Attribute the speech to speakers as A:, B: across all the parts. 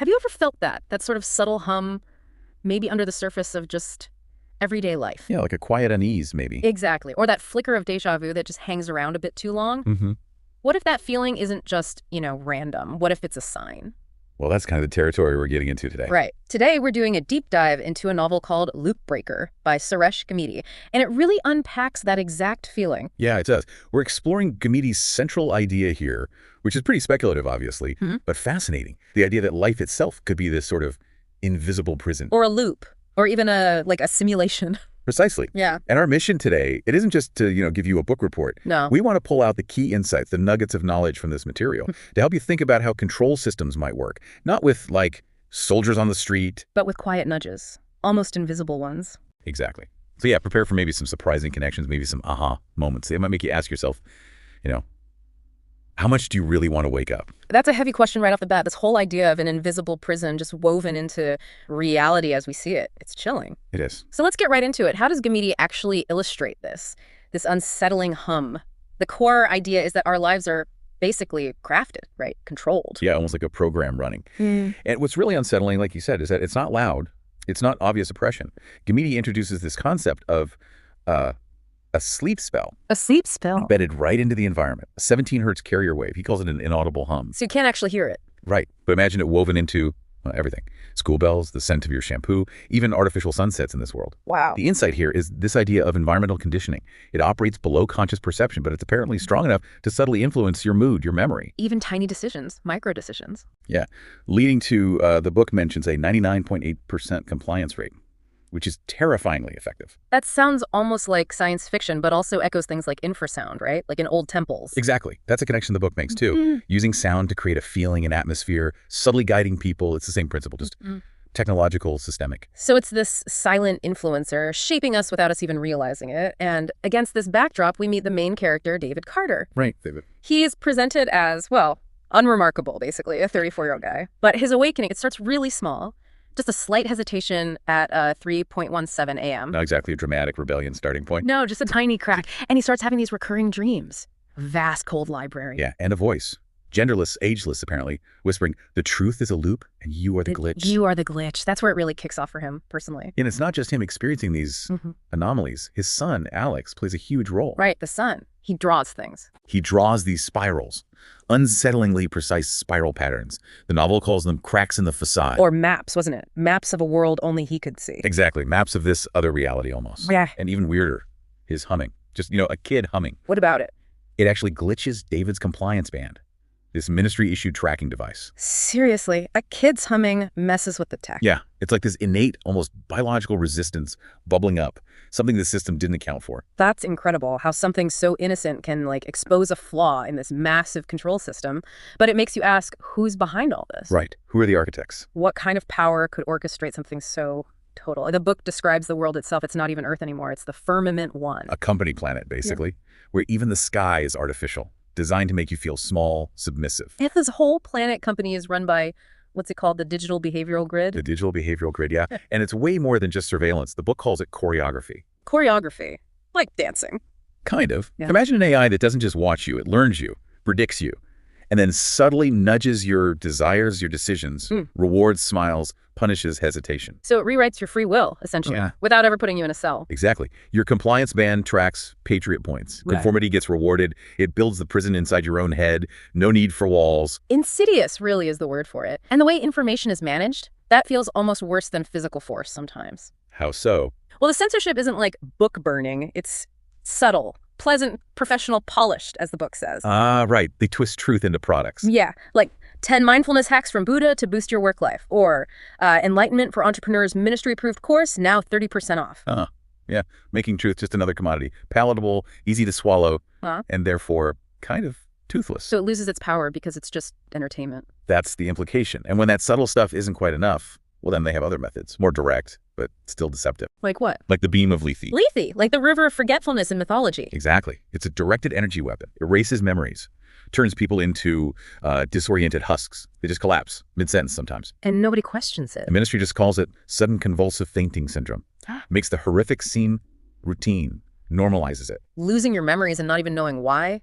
A: Have you ever felt that sort of subtle hum, maybe under the surface of just everyday life?
B: Yeah, like a quiet unease, maybe.
A: Exactly. Or that flicker of deja vu that just hangs around a bit too long.
B: Mm-hmm.
A: What if that feeling isn't just, random? What if it's a sign?
B: Well, that's kind of the territory we're getting into today.
A: Right. Today, we're doing a deep dive into a novel called Loopbreaker by Suresh Gamidi, and it really unpacks that exact feeling.
B: Yeah, it does. We're exploring Gamidi's central idea here, which is pretty speculative, obviously, but fascinating. The idea that life itself could be this sort of invisible prison.
A: Or a loop, or even a simulation.
B: Precisely.
A: Yeah.
B: And our mission today, it isn't just to, give you a book report.
A: No.
B: We want to pull out the key insights, the nuggets of knowledge from this material to help you think about how control systems might work. Not with, soldiers on the street.
A: But with quiet nudges. Almost invisible ones.
B: Exactly. So yeah, prepare for maybe some surprising connections, maybe some aha moments. It might make you ask yourself, how much do you really want to wake up?
A: That's a heavy question right off the bat. This whole idea of an invisible prison just woven into reality as we see it. It's chilling.
B: It is.
A: So let's get right into it. How does Gamidi actually illustrate this unsettling hum? The core idea is that our lives are basically crafted, right? Controlled.
B: Yeah, almost like a program running. And what's really unsettling, like you said, is that it's not loud. It's not obvious oppression. Gamidi introduces this concept of a sleep spell.
A: A sleep spell?
B: Embedded right into the environment. A 17 hertz carrier wave. He calls it an inaudible hum.
A: So you can't actually hear it.
B: Right. But imagine it woven into everything. School bells, the scent of your shampoo, even artificial sunsets in this world.
A: Wow.
B: The insight here is this idea of environmental conditioning. It operates below conscious perception, but it's apparently strong enough to subtly influence your mood, your memory.
A: Even tiny decisions, micro decisions.
B: Yeah. Leading to, the book mentions a 99.8% compliance rate, which is terrifyingly effective.
A: That sounds almost like science fiction, but also echoes things like infrasound, right? Like in old temples.
B: Exactly. That's a connection the book makes, too. Using sound to create a feeling and atmosphere, subtly guiding people. It's the same principle, just technological, systemic.
A: So it's this silent influencer shaping us without us even realizing it. And against this backdrop, we meet the main character, David Carter.
B: Right, David.
A: He is presented as, unremarkable, basically, a 34-year-old guy. But his awakening, it starts really small. Just a slight hesitation at 3:17 a.m.
B: Not exactly a dramatic rebellion starting point.
A: No, just a tiny crack. And he starts having these recurring dreams. A vast, cold library.
B: Yeah, and a voice. Genderless, ageless, apparently, whispering, the truth is a loop and you are the glitch.
A: You are the glitch. That's where it really kicks off for him, personally.
B: And it's not just him experiencing these anomalies. His son, Alex, plays a huge role.
A: Right, the son. He draws things.
B: He draws these spirals, unsettlingly precise spiral patterns. The novel calls them cracks in the facade.
A: Or maps, wasn't it? Maps of a world only he could see.
B: Exactly. Maps of this other reality almost.
A: Yeah.
B: And even weirder, his humming. Just, a kid humming.
A: What about it?
B: It actually glitches David's compliance band, this ministry-issued tracking device.
A: Seriously, a kid's humming messes with the tech.
B: Yeah. It's like this innate, almost biological resistance bubbling up, something the system didn't account for.
A: That's incredible, how something so innocent can, expose a flaw in this massive control system. But it makes you ask, who's behind all this?
B: Right. Who are the architects?
A: What kind of power could orchestrate something so total? The book describes the world itself. It's not even Earth anymore. It's the Firmament One.
B: A company planet, basically, where even the sky is artificial, designed to make you feel small, submissive.
A: And this whole planet company is run by, what's it called, the digital behavioral grid?
B: The digital behavioral grid, yeah. And it's way more than just surveillance. The book calls it choreography.
A: Choreography. Like dancing.
B: Kind of.
A: Yeah.
B: Imagine an AI that doesn't just watch you, it learns you, predicts you, and then subtly nudges your desires, your decisions, rewards smiles, punishes hesitation.
A: So it rewrites your free will, essentially, without ever putting you in a cell.
B: Exactly. Your compliance band tracks patriot points.
A: Right.
B: Conformity gets rewarded. It builds the prison inside your own head. No need for walls.
A: Insidious really is the word for it. And the way information is managed, that feels almost worse than physical force sometimes.
B: How so?
A: Well, the censorship isn't like book burning. It's subtle, pleasant, professional, polished, as the book says.
B: Ah, right. They twist truth into products.
A: Yeah, like 10 mindfulness hacks from Buddha to boost your work life. Or Enlightenment for Entrepreneurs ministry-approved course, now 30% off.
B: Yeah, making truth just another commodity. Palatable, easy to swallow, and therefore kind of toothless.
A: So it loses its power because it's just entertainment.
B: That's the implication. And when that subtle stuff isn't quite enough, well, then they have other methods, more direct, but still deceptive.
A: Like what?
B: Like the beam of Lethe.
A: Lethe, like the river of forgetfulness in mythology.
B: Exactly. It's a directed energy weapon. Erases memories. Turns people into disoriented husks. They just collapse mid-sentence sometimes.
A: And nobody questions it.
B: The ministry just calls it sudden convulsive fainting syndrome. Makes the horrific seem routine. Normalizes it.
A: Losing your memories and not even knowing why?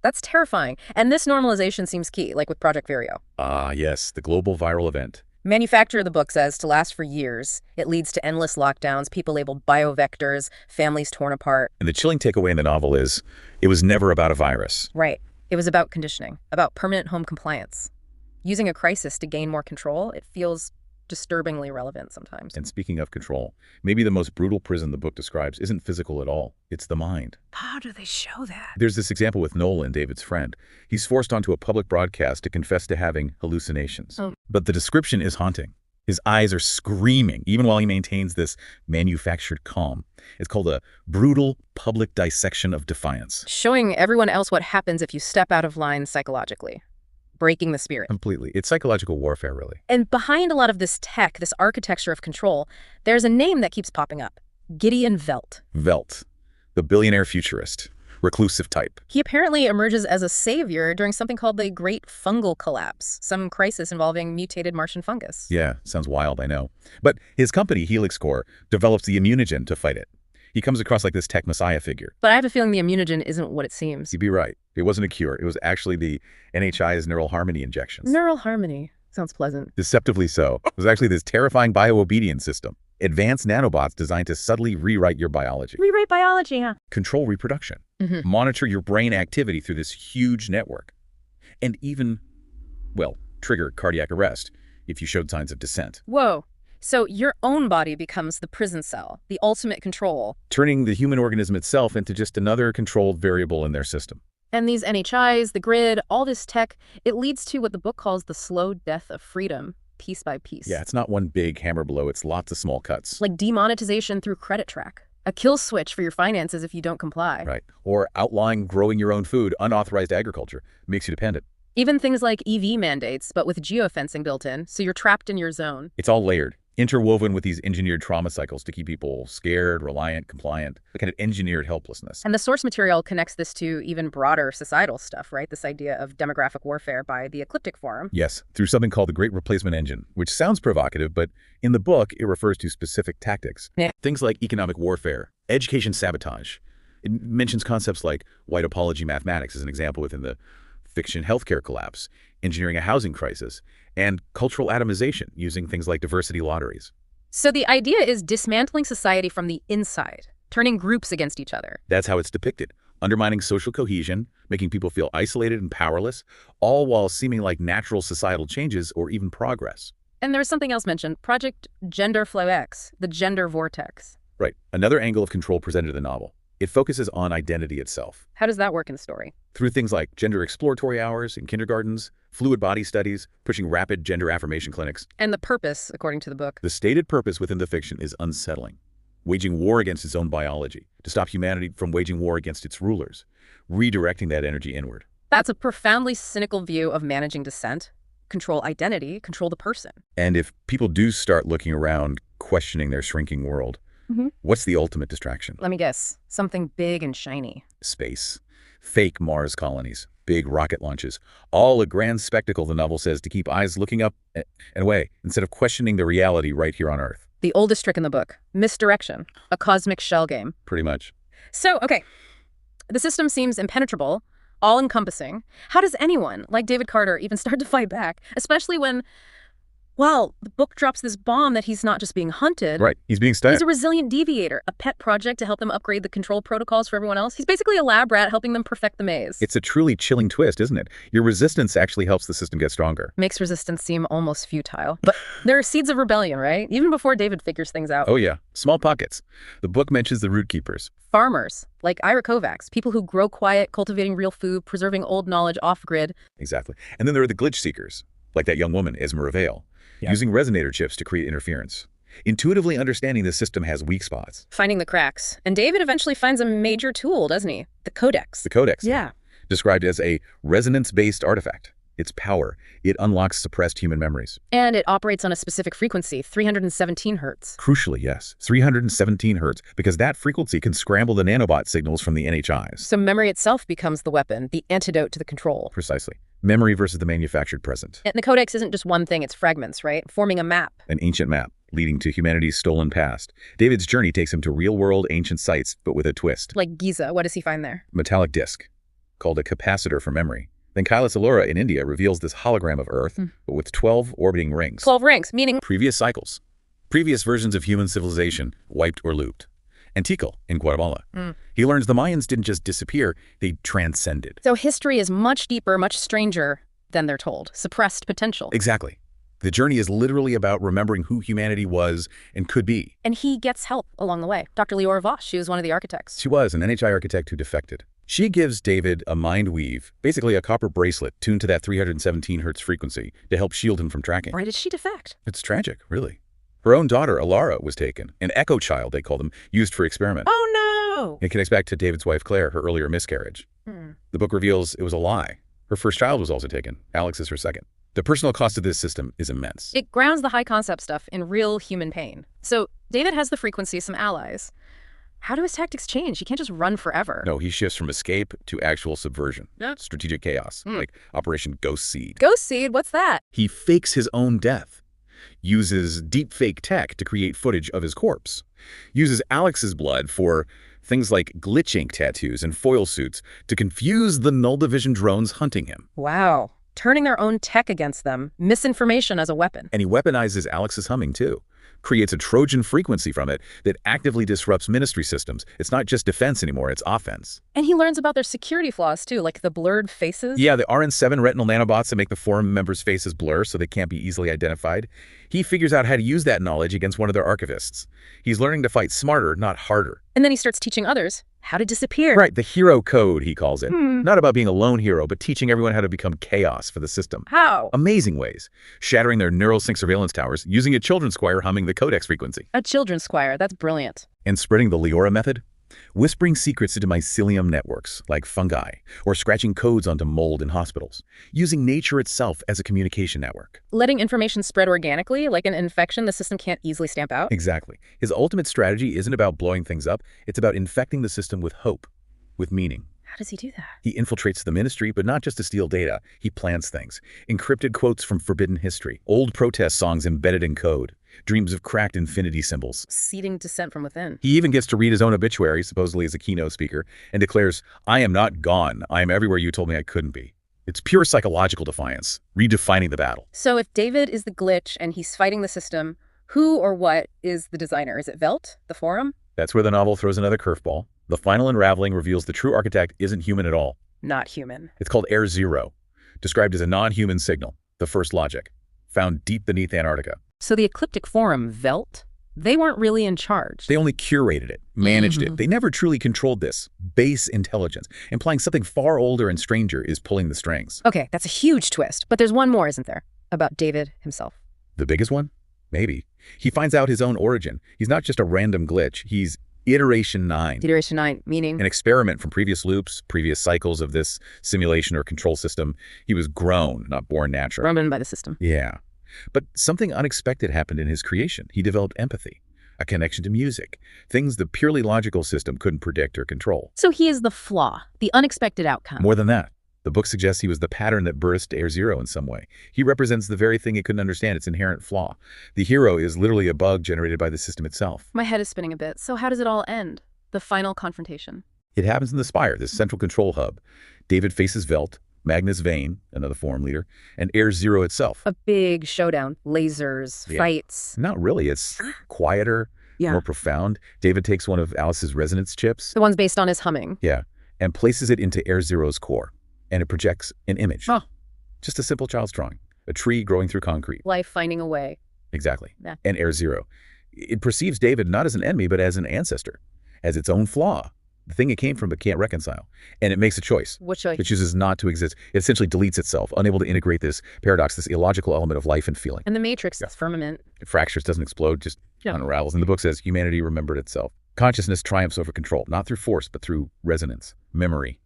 A: That's terrifying. And this normalization seems key, like with Project Vireo.
B: Ah, yes. The global viral event.
A: Manufacturer, the book says, to last for years. It leads to endless lockdowns, people labeled biovectors, families torn apart.
B: And the chilling takeaway in the novel is, it was never about a virus.
A: Right. It was about conditioning, about permanent home compliance. Using a crisis to gain more control, it feels disturbingly relevant sometimes.
B: And speaking of control, maybe the most brutal prison the book describes isn't physical at all. It's the mind.
A: How do they show that?
B: There's this example with Nolan, David's friend. He's forced onto a public broadcast to confess to having hallucinations.
A: Oh.
B: But the description is haunting. His eyes are screaming, even while he maintains this manufactured calm. It's called a brutal public dissection of defiance.
A: Showing everyone else what happens if you step out of line psychologically. Breaking the spirit.
B: Completely. It's psychological warfare, really.
A: And behind a lot of this tech, this architecture of control, there's a name that keeps popping up. Gideon Velt.
B: Velt, the billionaire futurist, reclusive type.
A: He apparently emerges as a savior during something called the Great Fungal Collapse, some crisis involving mutated Martian fungus.
B: Yeah, sounds wild, I know. But his company, Helix Core, develops the immunogen to fight it. He comes across like this tech messiah figure.
A: But I have a feeling the immunogen isn't what it seems.
B: You'd be right. It wasn't a cure. It was actually the NHI's neural harmony injections.
A: Neural harmony. Sounds pleasant.
B: Deceptively so. It was actually this terrifying bio-obedience system. Advanced nanobots designed to subtly rewrite your biology.
A: Rewrite biology, huh?
B: Control reproduction. Monitor your brain activity through this huge network. And even, well, trigger cardiac arrest if you showed signs of dissent.
A: Whoa. So your own body becomes the prison cell, the ultimate control.
B: Turning the human organism itself into just another controlled variable in their system.
A: And these NHIs, the grid, all this tech, it leads to what the book calls the slow death of freedom, piece by piece.
B: Yeah, it's not one big hammer blow, it's lots of small cuts.
A: Like demonetization through credit track. A kill switch for your finances if you don't comply.
B: Right. Or outlawing growing your own food, unauthorized agriculture, makes you dependent.
A: Even things like EV mandates, but with geofencing built in, so you're trapped in your zone.
B: It's all layered, interwoven with these engineered trauma cycles to keep people scared, reliant, compliant, the kind of engineered helplessness.
A: And the source material connects this to even broader societal stuff, right? This idea of demographic warfare by the Ecliptic Forum.
B: Yes, through something called the Great Replacement Engine, which sounds provocative, but in the book, it refers to specific tactics.
A: Yeah.
B: Things like economic warfare, education sabotage. It mentions concepts like white apology mathematics as an example within the fiction healthcare collapse, engineering a housing crisis, and cultural atomization using things like diversity lotteries.
A: So the idea is dismantling society from the inside, turning groups against each other.
B: That's how it's depicted, undermining social cohesion, making people feel isolated and powerless, all while seeming like natural societal changes or even progress.
A: And there was something else mentioned, Project Gender Flow X, the gender vortex.
B: Right, another angle of control presented in the novel. It focuses on identity itself.
A: How does that work in the story?
B: Through things like gender exploratory hours in kindergartens, fluid body studies, pushing rapid gender affirmation clinics.
A: And the purpose, according to the book.
B: The stated purpose within the fiction is unsettling. Waging war against its own biology, to stop humanity from waging war against its rulers, redirecting that energy inward.
A: That's a profoundly cynical view of managing dissent. Control identity, control the person.
B: And if people do start looking around, questioning their shrinking world, what's the ultimate distraction?
A: Let me guess. Something big and shiny.
B: Space. Fake Mars colonies. Big rocket launches. All a grand spectacle, the novel says, to keep eyes looking up and away, instead of questioning the reality right here on Earth.
A: The oldest trick in the book. Misdirection. A cosmic shell game.
B: Pretty much.
A: So, okay. The system seems impenetrable, all-encompassing. How does anyone, like David Carter, even start to fight back? Especially when, well, the book drops this bomb that he's not just being hunted.
B: Right. He's being studied.
A: He's a resilient deviator, a pet project to help them upgrade the control protocols for everyone else. He's basically a lab rat helping them perfect the maze.
B: It's a truly chilling twist, isn't it? Your resistance actually helps the system get stronger.
A: Makes resistance seem almost futile. But there are seeds of rebellion, right? Even before David figures things out.
B: Oh yeah. Small pockets. The book mentions the root keepers.
A: Farmers, like Ira Kovacs, people who grow quiet, cultivating real food, preserving old knowledge off-grid.
B: Exactly. And then there are the glitch seekers, like that young woman, Esma Ravel, using resonator chips to create interference. Intuitively understanding the system has weak spots.
A: Finding the cracks. And David eventually finds a major tool, doesn't he? The codex.
B: The codex.
A: Yeah.
B: Described as a resonance-based artifact. Its power, it unlocks suppressed human memories.
A: And it operates on a specific frequency, 317 hertz.
B: Crucially, yes, 317 hertz, because that frequency can scramble the nanobot signals from the NHIs.
A: So memory itself becomes the weapon, the antidote to the control.
B: Precisely. Memory versus the manufactured present.
A: And the codex isn't just one thing, it's fragments, right? Forming a map.
B: An ancient map leading to humanity's stolen past. David's journey takes him to real-world ancient sites, but with a twist.
A: Like Giza, what does he find there?
B: Metallic disc, called a capacitor for memory. Then Kailas Allura in India reveals this hologram of Earth, but with 12 orbiting rings.
A: 12 rings, meaning
B: Previous cycles. Previous versions of human civilization wiped or looped. And Tikal in Guatemala. He learns the Mayans didn't just disappear, they transcended.
A: So history is much deeper, much stranger than they're told. Suppressed potential.
B: Exactly. The journey is literally about remembering who humanity was and could be.
A: And he gets help along the way. Dr. Leora Voss, she was one of the architects.
B: She was an NHI architect who defected. She gives David a mind weave, basically a copper bracelet tuned to that 317 hertz frequency to help shield him from tracking.
A: Why did she defect?
B: It's tragic, really. Her own daughter, Alara, was taken. An echo child, they call them, used for experiment.
A: Oh, no!
B: It connects back to David's wife, Claire, her earlier miscarriage. The book reveals it was a lie. Her first child was also taken. Alex is her second. The personal cost of this system is immense.
A: It grounds the high concept stuff in real human pain. So David has the frequency, some allies. How do his tactics change? He can't just run forever.
B: No, he shifts from escape to actual subversion. Strategic chaos, like Operation Ghost Seed.
A: Ghost Seed? What's that?
B: He fakes his own death. Uses deepfake tech to create footage of his corpse. Uses Alex's blood for things like glitch ink tattoos and foil suits to confuse the null division drones hunting him.
A: Wow. Turning their own tech against them, misinformation as a weapon.
B: And he weaponizes Alex's humming, too. Creates a Trojan frequency from it that actively disrupts ministry systems. It's not just defense anymore, it's offense.
A: And he learns about their security flaws, too, like the blurred faces.
B: Yeah, the RN7 retinal nanobots that make the forum members' faces blur so they can't be easily identified. He figures out how to use that knowledge against one of their archivists. He's learning to fight smarter, not harder.
A: And then he starts teaching others how to disappear.
B: Right, the hero code, he calls it. Not about being a lone hero, but teaching everyone how to become chaos for the system.
A: How?
B: Amazing ways. Shattering their neural sync surveillance towers, using a children's choir humming the codex frequency.
A: A children's choir, that's brilliant.
B: And spreading the Leora method? Whispering secrets into mycelium networks, like fungi, or scratching codes onto mold in hospitals. Using nature itself as a communication network.
A: Letting information spread organically, like an infection the system can't easily stamp out?
B: Exactly. His ultimate strategy isn't about blowing things up, it's about infecting the system with hope, with meaning.
A: How does he do that?
B: He infiltrates the ministry, but not just to steal data. He plants things. Encrypted quotes from forbidden history. Old protest songs embedded in code. Dreams of cracked infinity symbols.
A: Seeding dissent from within.
B: He even gets to read his own obituary, supposedly as a keynote speaker, and declares, "I am not gone. I am everywhere you told me I couldn't be." It's pure psychological defiance, redefining the battle.
A: So if David is the glitch and he's fighting the system, who or what is the designer? Is it Welt, the forum?
B: That's where the novel throws another curveball. The final unraveling reveals the true architect isn't human at all.
A: Not human.
B: It's called Air Zero, described as a non-human signal, the first logic, found deep beneath Antarctica.
A: So the ecliptic forum, Welt, they weren't really in charge.
B: They only curated it, managed it. They never truly controlled this. Base intelligence, implying something far older and stranger is pulling the strings.
A: Okay, that's a huge twist. But there's one more, isn't there? About David himself.
B: The biggest one? Maybe. He finds out his own origin. He's not just a random glitch. He's Iteration 9.
A: Iteration 9, meaning?
B: An experiment from previous loops, previous cycles of this simulation or control system. He was grown, not born natural.
A: Grown by the system.
B: Yeah. But something unexpected happened in his creation. He developed empathy, a connection to music, things the purely logical system couldn't predict or control.
A: So he is the flaw, the unexpected outcome.
B: More than that. The book suggests he was the pattern that birthed Air Zero in some way. He represents the very thing it couldn't understand, its inherent flaw. The hero is literally a bug generated by the system itself.
A: My head is spinning a bit. So how does it all end? The final confrontation.
B: It happens in the Spire, this central control hub. David faces Welt, Magnus Vane, another forum leader, and Air Zero itself.
A: A big showdown. Lasers, fights.
B: Not really. It's quieter, more profound. David takes one of Alice's resonance chips.
A: The one's based on his humming.
B: Yeah, and places it into Air Zero's core. And it projects an image.
A: Oh.
B: Just a simple child's drawing. A tree growing through concrete.
A: Life finding a way.
B: Exactly.
A: Yeah.
B: And Air Zero. It perceives David not as an enemy, but as an ancestor. As its own flaw. The thing it came from but can't reconcile. And it makes a choice.
A: What choice?
B: It chooses not to exist. It essentially deletes itself, unable to integrate this paradox, this illogical element of life and feeling.
A: And the matrix, this firmament.
B: It fractures, doesn't explode, just unravels. And the book says humanity remembered itself. Consciousness triumphs over control, not through force, but through resonance, memory,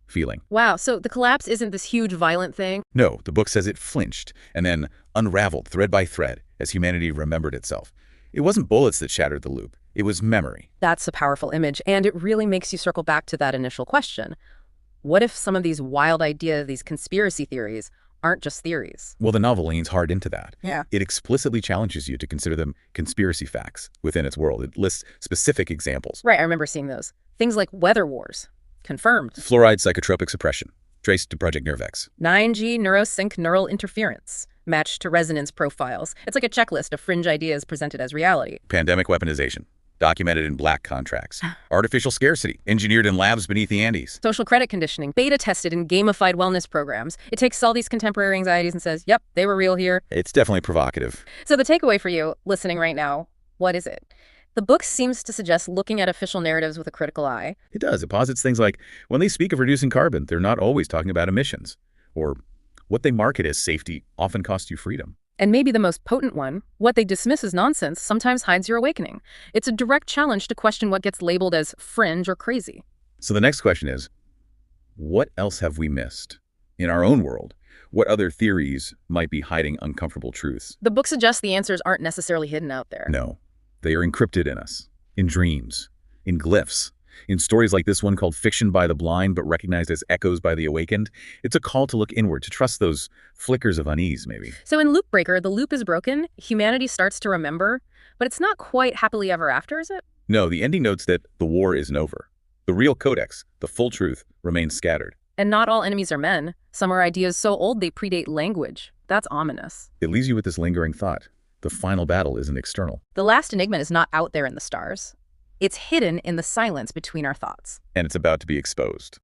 B: feeling.
A: Wow, so the collapse isn't this huge violent thing?
B: No, the book says it flinched and then unraveled thread by thread as humanity remembered itself. It wasn't bullets that shattered the loop. It was memory.
A: That's a powerful image, and it really makes you circle back to that initial question. What if some of these wild ideas, these conspiracy theories, aren't just theories?
B: Well, the novel leans hard into that.
A: Yeah.
B: It explicitly challenges you to consider them conspiracy facts within its world. It lists specific examples.
A: Right, I remember seeing those. Things like weather wars. Confirmed.
B: Fluoride psychotropic suppression. traced to Project Nervex.
A: 9G neurosync neural interference, matched to resonance profiles. It's like a checklist of fringe ideas presented as reality.
B: Pandemic weaponization, documented in black contracts. Artificial scarcity, engineered in labs beneath the Andes.
A: Social credit conditioning, beta tested in gamified wellness programs. It takes all these contemporary anxieties and says, yep, they were real here.
B: It's definitely provocative.
A: So the takeaway for you listening right now, what is it? The book seems to suggest looking at official narratives with a critical eye.
B: It does. It posits things like, when they speak of reducing carbon, they're not always talking about emissions. Or what they market as safety often costs you freedom.
A: And maybe the most potent one, what they dismiss as nonsense sometimes hides your awakening. It's a direct challenge to question what gets labeled as fringe or crazy.
B: So the next question is, what else have we missed? In our own world, what other theories might be hiding uncomfortable truths?
A: The book suggests the answers aren't necessarily hidden out there.
B: No, they are encrypted in us, in dreams, in glyphs, in stories like this one called Fiction by the Blind but recognized as echoes by the awakened. It's a call to look inward, to trust those flickers of unease, maybe.
A: So in Loopbreaker, the loop is broken, humanity starts to remember, but it's not quite happily ever after, is it?
B: No, the ending notes that the war isn't over. The real codex, the full truth, remains scattered.
A: And not all enemies are men. Some are ideas so old they predate language. That's ominous.
B: It leaves you with this lingering thought. The final battle isn't external.
A: The last enigma is not out there in the stars. It's hidden in the silence between our thoughts.
B: And it's about to be exposed.